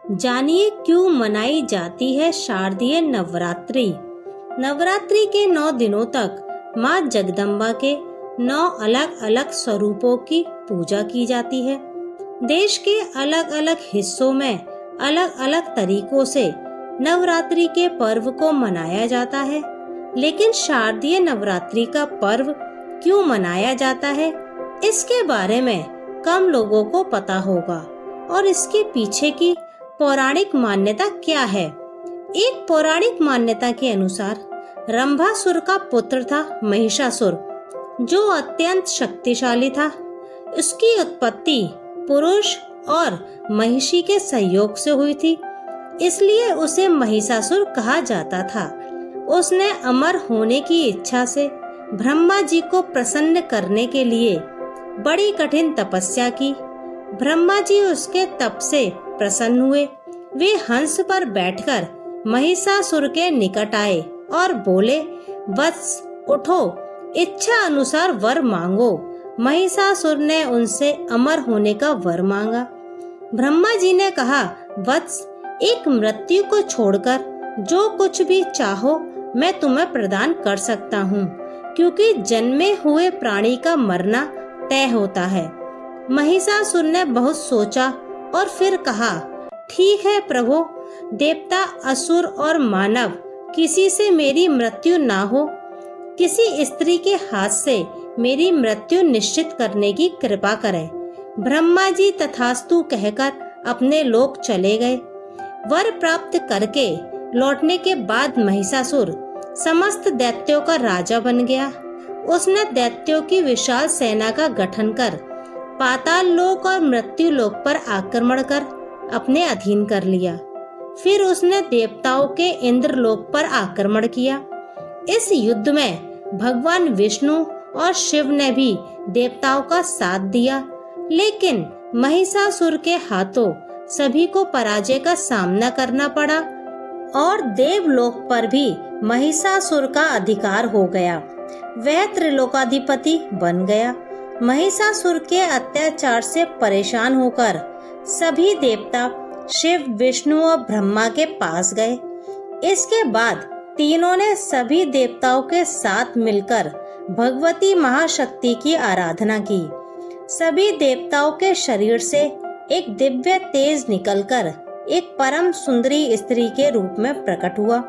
जानिए क्यों मनाई जाती है शारदीय नवरात्रि। नवरात्रि के 9 दिनों तक माँ जगदम्बा के 9 अलग अलग स्वरूपों की पूजा की जाती है। देश के अलग अलग हिस्सों में अलग अलग तरीकों से नवरात्रि के पर्व को मनाया जाता है, लेकिन शारदीय नवरात्रि का पर्व क्यों मनाया जाता है, इसके बारे में कम लोगों को पता होगा और इसके पीछे की पौराणिक मान्यता क्या है। एक पौराणिक मान्यता के अनुसार रंभासुर का पुत्र था महिषासुर, जो अत्यंत शक्तिशाली था। उसकी उत्पत्ति पुरुष और महिषी के सहयोग से हुई थी, इसलिए उसे महिषासुर कहा जाता था। उसने अमर होने की इच्छा से ब्रह्मा जी को प्रसन्न करने के लिए बड़ी कठिन तपस्या की। ब्रह्मा जी उसके तप से प्रसन्न हुए। वे हंस पर बैठकर महिषासुर के निकट आए और बोले, वत्स उठो, इच्छा अनुसार वर मांगो। महिषासुर ने उनसे अमर होने का वर मांगा। ब्रह्मा जी ने कहा, वत्स, एक मृत्यु को छोड़कर जो कुछ भी चाहो मैं तुम्हें प्रदान कर सकता हूँ, क्योंकि जन्मे हुए प्राणी का मरना तय होता है। महिषासुर ने बहुत सोचा और फिर कहा, ठीक है प्रभु, देवता, असुर और मानव किसी से मेरी मृत्यु ना हो। किसी स्त्री के हाथ से मेरी मृत्यु निश्चित करने की कृपा करें। ब्रह्मा जी तथास्तु कहकर अपने लोक चले गए। वर प्राप्त करके लौटने के बाद महिषासुर समस्त दैत्यों का राजा बन गया। उसने दैत्यों की विशाल सेना का गठन कर पाताल लोक और मृत्यु लोक पर आक्रमण कर अपने अधीन कर लिया। फिर उसने देवताओं के इंद्र लोक पर आक्रमण किया। इस युद्ध में भगवान विष्णु और शिव ने भी देवताओं का साथ दिया, लेकिन महिषासुर के हाथों सभी को पराजय का सामना करना पड़ा और देवलोक पर भी महिषासुर का अधिकार हो गया। वह त्रिलोकाधिपति बन गया। महिषासुर के अत्याचार से परेशान होकर सभी देवता शिव, विष्णु और ब्रह्मा के पास गए। इसके बाद तीनों ने सभी देवताओं के साथ मिलकर भगवती महाशक्ति की आराधना की। सभी देवताओं के शरीर से एक दिव्य तेज निकलकर एक परम सुंदरी स्त्री के रूप में प्रकट हुआ।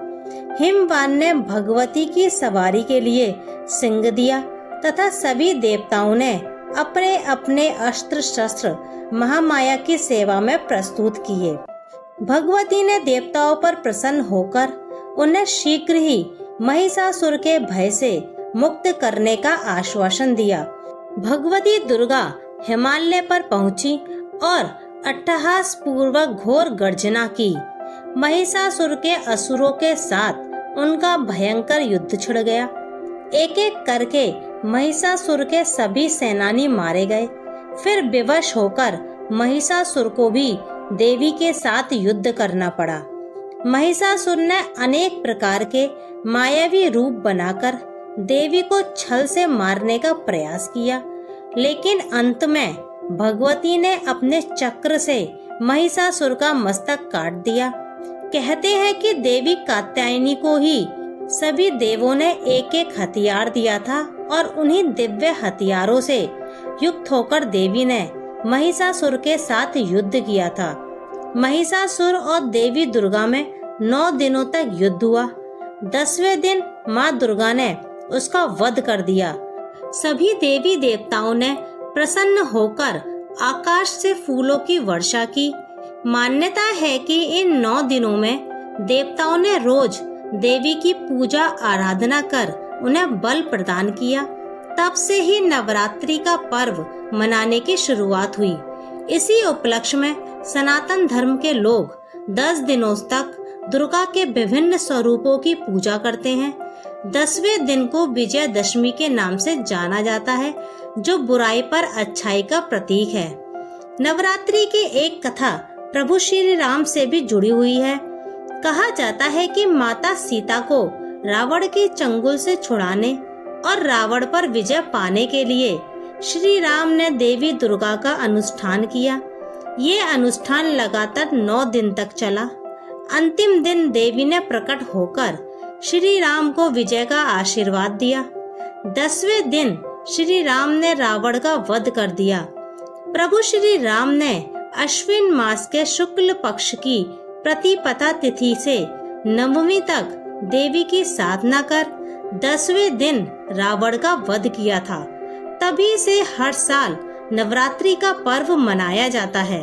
हिमवान ने भगवती की सवारी के लिए सिंह दिया तथा सभी देवताओं ने अपने अपने अस्त्र शस्त्र महामाया की सेवा में प्रस्तुत किए। भगवती ने देवताओं पर प्रसन्न होकर उन्हें शीघ्र ही महिषासुर के भय से मुक्त करने का आश्वासन दिया। भगवती दुर्गा हिमालय पर पहुंची और अट्टहास पूर्वक घोर गर्जना की। महिषासुर के असुरों के साथ उनका भयंकर युद्ध छिड़ गया। एक एक करके महिषासुर के सभी सेनानी मारे गए। फिर विवश होकर महिषासुर को भी देवी के साथ युद्ध करना पड़ा। महिषासुर ने अनेक प्रकार के मायावी रूप बनाकर देवी को छल से मारने का प्रयास किया, लेकिन अंत में भगवती ने अपने चक्र से महिषासुर का मस्तक काट दिया। कहते हैं कि देवी कात्यायनी को ही सभी देवों ने एक एक हथियार दिया था और उन्हीं दिव्य हथियारों से युक्त होकर देवी ने महिषासुर के साथ युद्ध किया था। महिषासुर और देवी दुर्गा में 9 दिनों तक युद्ध हुआ। 10वें दिन माँ दुर्गा ने उसका वध कर दिया। सभी देवी देवताओं ने प्रसन्न होकर आकाश से फूलों की वर्षा की। मान्यता है कि इन 9 दिनों में देवताओं ने रोज देवी की पूजा आराधना कर उन्हें बल प्रदान किया। तब से ही नवरात्रि का पर्व मनाने की शुरुआत हुई। इसी उपलक्ष्य में सनातन धर्म के लोग 10 दिनों तक दुर्गा के विभिन्न स्वरूपों की पूजा करते हैं। 10वें दिन को विजयदशमी के नाम से जाना जाता है, जो बुराई पर अच्छाई का प्रतीक है। नवरात्रि की एक कथा प्रभु श्री राम से भी जुड़ी हुई है। कहा जाता है कि माता सीता को रावण के चंगुल से छुड़ाने और रावण पर विजय पाने के लिए श्री राम ने देवी दुर्गा का अनुष्ठान किया। ये अनुष्ठान लगातार 9 दिन तक चला। अंतिम दिन देवी ने प्रकट होकर श्री राम को विजय का आशीर्वाद दिया। 10वें दिन श्री राम ने रावण का वध कर दिया। प्रभु श्री राम ने अश्विन मास के शुक्ल पक्ष की प्रतिपदा तिथि से नवमी तक देवी की साधना कर 10वें दिन रावण का वध किया था। तभी से हर साल नवरात्रि का पर्व मनाया जाता है।